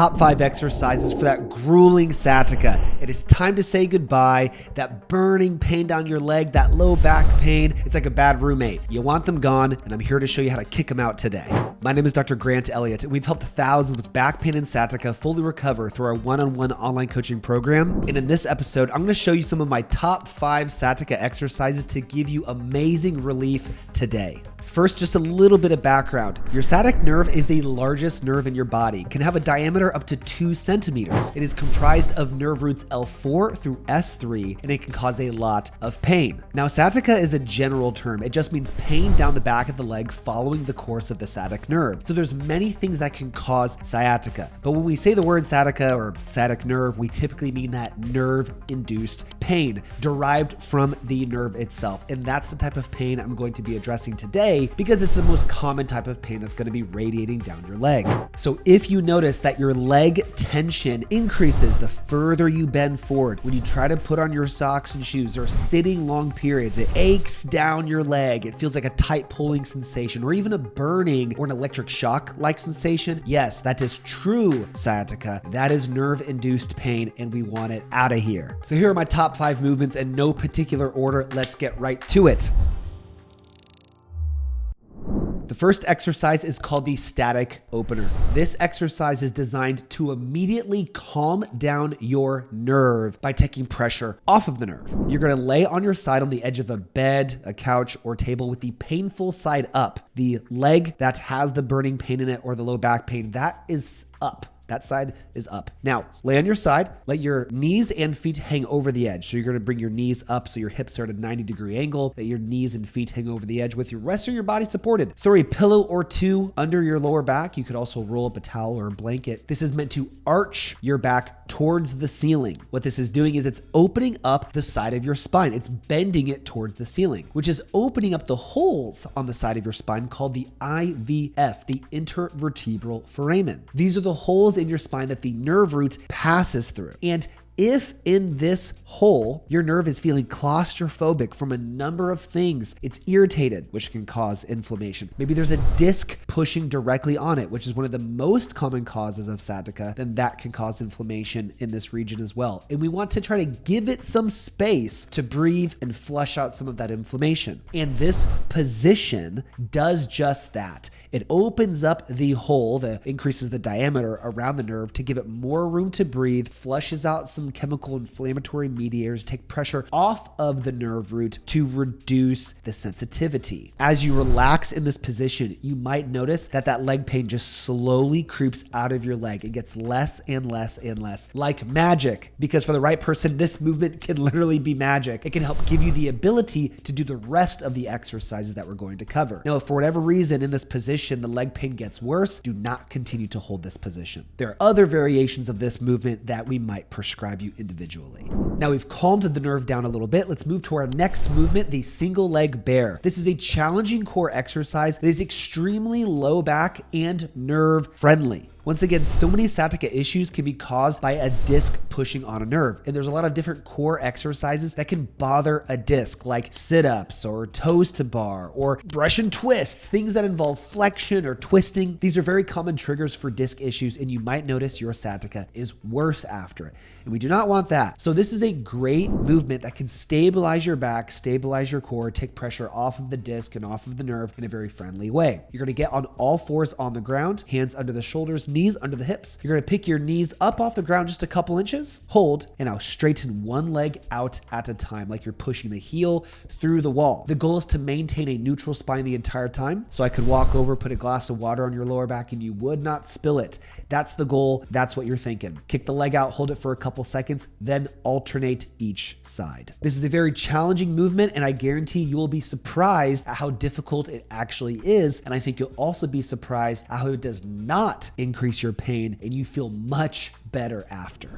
top 5 exercises for that grueling sciatica. It is time to say goodbye. That burning pain down your leg, that low back pain, it's like a bad roommate. You want them gone, and I'm here to show you how to kick them out today. My name is Dr. Grant Elliott, and we've helped thousands with back pain and sciatica fully recover through our one-on-one online coaching program. And in this episode, I'm going to show you some of my top 5 sciatica exercises to give you amazing relief today. First, just a little bit of background. Your sciatic nerve is the largest nerve in your body, can have a diameter up to 2 centimeters. It is comprised of nerve roots L4 through S3, and it can cause a lot of pain. Now, sciatica is a general term. It just means pain down the back of the leg following the course of the sciatic nerve. So there's many things that can cause sciatica. But when we say the word sciatica or sciatic nerve, we typically mean that nerve-induced pain derived from the nerve itself. And that's the type of pain I'm going to be addressing today, because it's the most common type of pain that's going to be radiating down your leg. So if you notice that your leg tension increases the further you bend forward, when you try to put on your socks and shoes or sitting long periods, it aches down your leg. It feels like a tight pulling sensation or even a burning or an electric shock like sensation. Yes, that is true sciatica. That is nerve-induced pain, and we want it out of here. So here are my top 5 movements in no particular order. Let's get right to it. The first exercise is called the static opener. This exercise is designed to immediately calm down your nerve by taking pressure off of the nerve. You're going to lay on your side on the edge of a bed, a couch, or table with the painful side up. The leg that has the burning pain in it or the low back pain, that is up. That side is up. Now, lay on your side, let your knees and feet hang over the edge. So you're going to bring your knees up so your hips are at a 90-degree angle, let your knees and feet hang over the edge with your rest of your body supported. Throw a pillow or two under your lower back. You could also roll up a towel or a blanket. This is meant to arch your back towards the ceiling. What this is doing is it's opening up the side of your spine. It's bending it towards the ceiling, which is opening up the holes on the side of your spine called the IVF, the intervertebral foramen. These are the holes in your spine that the nerve root passes through. And if in this hole, your nerve is feeling claustrophobic from a number of things, it's irritated, which can cause inflammation. Maybe there's a disc pushing directly on it, which is one of the most common causes of sciatica, then that can cause inflammation in this region as well. And we want to try to give it some space to breathe and flush out some of that inflammation. And this position does just that. It opens up the hole, that increases the diameter around the nerve to give it more room to breathe, flushes out some chemical inflammatory mediators, take pressure off of the nerve root to reduce the sensitivity. As you relax in this position, you might notice that that leg pain just slowly creeps out of your leg. It gets less and less and less, like magic, because for the right person, this movement can literally be magic. It can help give you the ability to do the rest of the exercises that we're going to cover. Now, if for whatever reason in this position, the leg pain gets worse, do not continue to hold this position. There are other variations of this movement that we might prescribe you individually. Now we've calmed the nerve down a little bit. Let's move to our next movement, the single leg bear. This is a challenging core exercise that is extremely low back and nerve friendly. Once again, so many sciatica issues can be caused by a disc pushing on a nerve. And there's a lot of different core exercises that can bother a disc, like sit-ups or toes to bar or brush and twists, things that involve flexion or twisting. These are very common triggers for disc issues, and you might notice your sciatica is worse after it. And we do not want that. So this is a great movement that can stabilize your back, stabilize your core, take pressure off of the disc and off of the nerve in a very friendly way. You're going to get on all fours on the ground, hands under the shoulders, knees under the hips. You're going to pick your knees up off the ground just a couple inches, hold, and now straighten one leg out at a time, like you're pushing the heel through the wall. The goal is to maintain a neutral spine the entire time. So I could walk over, put a glass of water on your lower back, and you would not spill it. That's the goal. That's what you're thinking. Kick the leg out, hold it for a couple seconds, then alternate each side. This is a very challenging movement, and I guarantee you will be surprised at how difficult it actually is. And I think you'll also be surprised at how it does not increase your pain, and you feel much better after.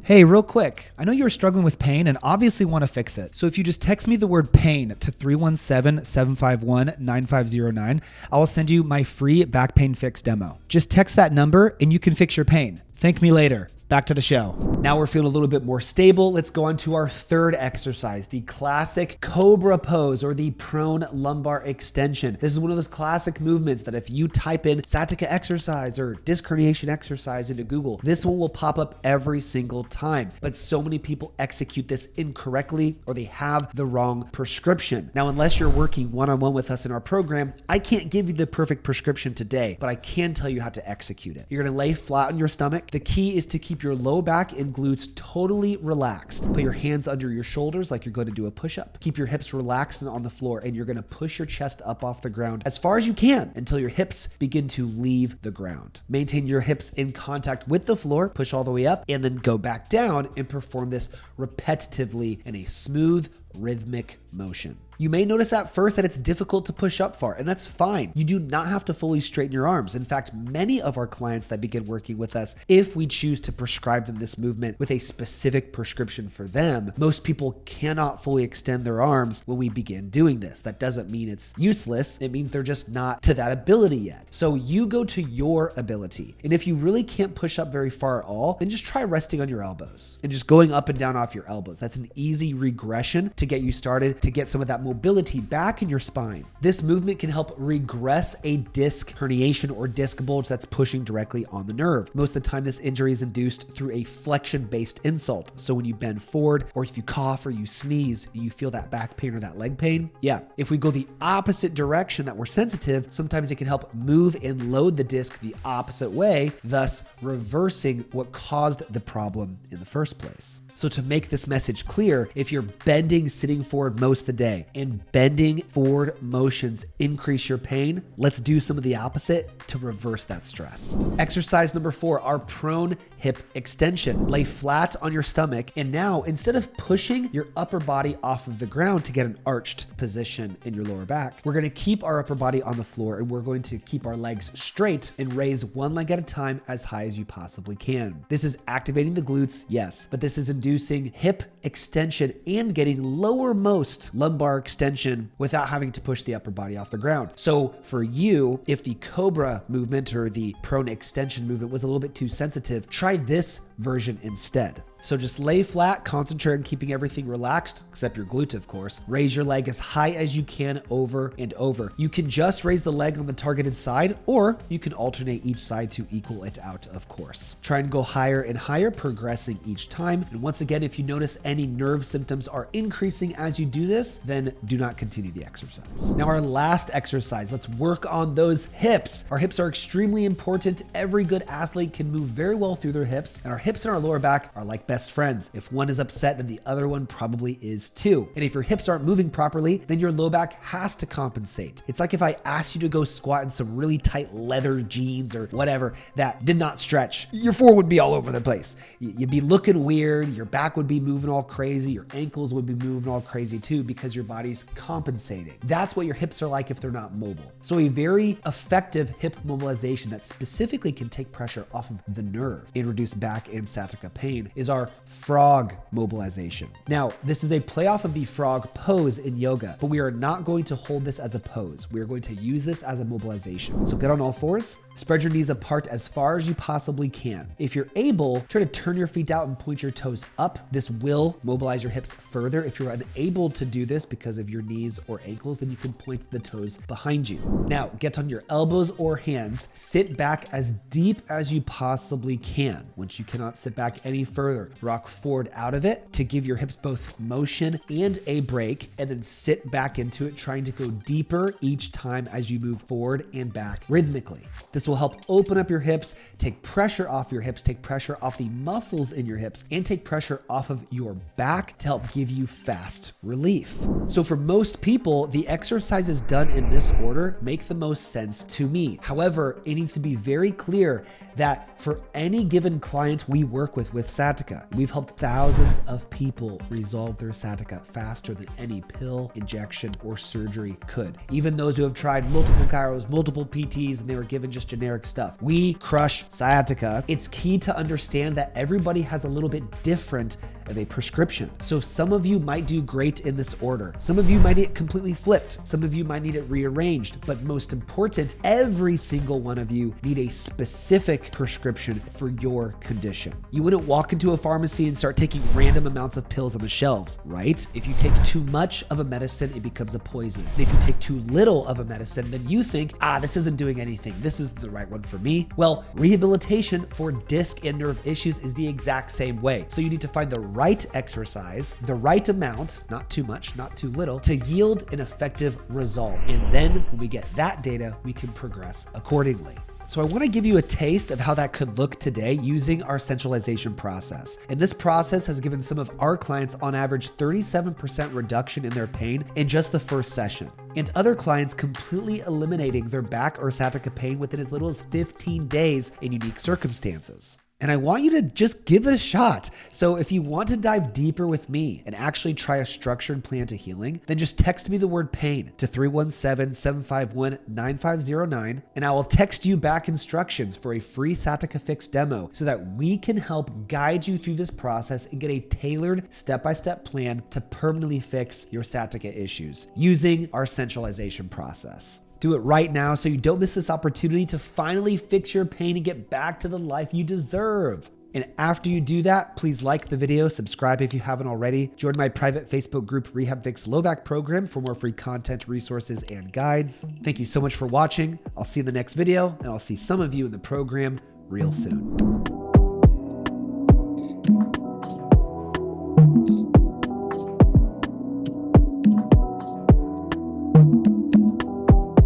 Hey, real quick, I know you're struggling with pain and obviously want to fix it. So if you just text me the word pain to 317-751-9509, I will send you my free back pain fix demo. Just text that number and you can fix your pain. Thank me later. back to the show. Now we're feeling a little bit more stable. Let's go on to our third exercise, the classic cobra pose or the prone lumbar extension. This is one of those classic movements that if you type in sciatica exercise or disc herniation exercise into Google, this one will pop up every single time. But so many people execute this incorrectly or they have the wrong prescription. Now, unless you're working one-on-one with us in our program, I can't give you the perfect prescription today, but I can tell you how to execute it. You're gonna lay flat on your stomach. The key is to keep your low back and glutes totally relaxed. Put your hands under your shoulders like you're going to do a push-up. Keep your hips relaxed and on the floor, and you're gonna push your chest up off the ground as far as you can until your hips begin to leave the ground. Maintain your hips in contact with the floor, push all the way up, and then go back down and perform this repetitively in a smooth, rhythmic motion. You may notice at first that it's difficult to push up far, and that's fine. You do not have to fully straighten your arms. In fact, many of our clients that begin working with us, if we choose to prescribe them this movement with a specific prescription for them, most people cannot fully extend their arms when we begin doing this. That doesn't mean it's useless. It means they're just not to that ability yet. So you go to your ability. And if you really can't push up very far at all, then just try resting on your elbows and just going up and down off your elbows. That's an easy regression to get you started, to get some of that mobility back in your spine. This movement can help regress a disc herniation or disc bulge that's pushing directly on the nerve. Most of the time, this injury is induced through a flexion-based insult. So when you bend forward, or if you cough or you sneeze, you feel that back pain or that leg pain. Yeah. If we go the opposite direction that we're sensitive, sometimes it can help move and load the disc the opposite way, thus reversing what caused the problem in the first place. So to make this message clear, if you're bending sitting forward most of the day and bending forward motions increase your pain, let's do some of the opposite to reverse that stress. Exercise number 4, our prone hip extension. Lay flat on your stomach, and now instead of pushing your upper body off of the ground to get an arched position in your lower back, we're going to keep our upper body on the floor and we're going to keep our legs straight and raise one leg at a time as high as you possibly can. This is activating the glutes, yes, but this is inducing hip extension and getting lowermost lumbar extension without having to push the upper body off the ground. So for you, if the cobra movement or the prone extension movement was a little bit too sensitive, try this version instead. So just lay flat, concentrate on keeping everything relaxed, except your glute, of course. Raise your leg as high as you can over and over. You can just raise the leg on the targeted side, or you can alternate each side to equal it out, of course. Try and go higher and higher, progressing each time. And once again, if you notice any nerve symptoms are increasing as you do this, then do not continue the exercise. Now, our last exercise, let's work on those hips. Our hips are extremely important. Every good athlete can move very well through their hips, and our hips and our lower back are like best friends. If one is upset, then the other one probably is too. And if your hips aren't moving properly, then your low back has to compensate. It's like if I asked you to go squat in some really tight leather jeans or whatever that did not stretch, your floor would be all over the place. You'd be looking weird, your back would be moving all crazy, your ankles would be moving all crazy too because your body's compensating. That's what your hips are like if they're not mobile. So a very effective hip mobilization that specifically can take pressure off of the nerve and reduce back and sciatica pain is our frog mobilization. Now, this is a playoff of the frog pose in yoga, but we are not going to hold this as a pose. We are going to use this as a mobilization. So get on all fours, spread your knees apart as far as you possibly can. If you're able, try to turn your feet out and point your toes up. This will mobilize your hips further. If you're unable to do this because of your knees or ankles, then you can point the toes behind you. Now, get on your elbows or hands, sit back as deep as you possibly can. Once you cannot sit back any further, rock forward out of it to give your hips both motion and a break, and then sit back into it, trying to go deeper each time as you move forward and back rhythmically. This will help open up your hips, take pressure off your hips, take pressure off the muscles in your hips, and take pressure off of your back to help give you fast relief. So for most people, the exercises done in this order make the most sense to me. However, it needs to be very clear that for any given client we work with sciatica, we've helped thousands of people resolve their sciatica faster than any pill, injection, or surgery could. Even those who have tried multiple chiros, multiple PTs, and they were given just generic stuff. We crush sciatica. It's key to understand that everybody has a little bit different of a prescription. So some of you might do great in this order. Some of you might need it completely flipped. Some of you might need it rearranged. But most important, every single one of you need a specific prescription for your condition. You wouldn't walk into a pharmacy and start taking random amounts of pills on the shelves, right? If you take too much of a medicine, it becomes a poison. And if you take too little of a medicine, then you think, this isn't doing anything. This is the right one for me. Well, rehabilitation for disc and nerve issues is the exact same way. So you need to find the right exercise, the right amount, not too much, not too little, to yield an effective result. And then when we get that data, we can progress accordingly. So I want to give you a taste of how that could look today using our centralization process. And this process has given some of our clients on average 37% reduction in their pain in just the first session. And other clients completely eliminating their back or sciatica pain within as little as 15 days in unique circumstances. And I want you to just give it a shot. So if you want to dive deeper with me and actually try a structured plan to healing, then just text me the word pain to 317-751-9509, and I will text you back instructions for a free Sciatica Fix demo so that we can help guide you through this process and get a tailored step-by-step plan to permanently fix your sciatica issues using our centralization process. Do it right now so you don't miss this opportunity to finally fix your pain and get back to the life you deserve. And after you do that, please like the video, subscribe if you haven't already, join my private Facebook group RehabFix Low Back Program for more free content, resources, and guides. Thank you so much for watching. I'll see you in the next video, and I'll see some of you in the program real soon.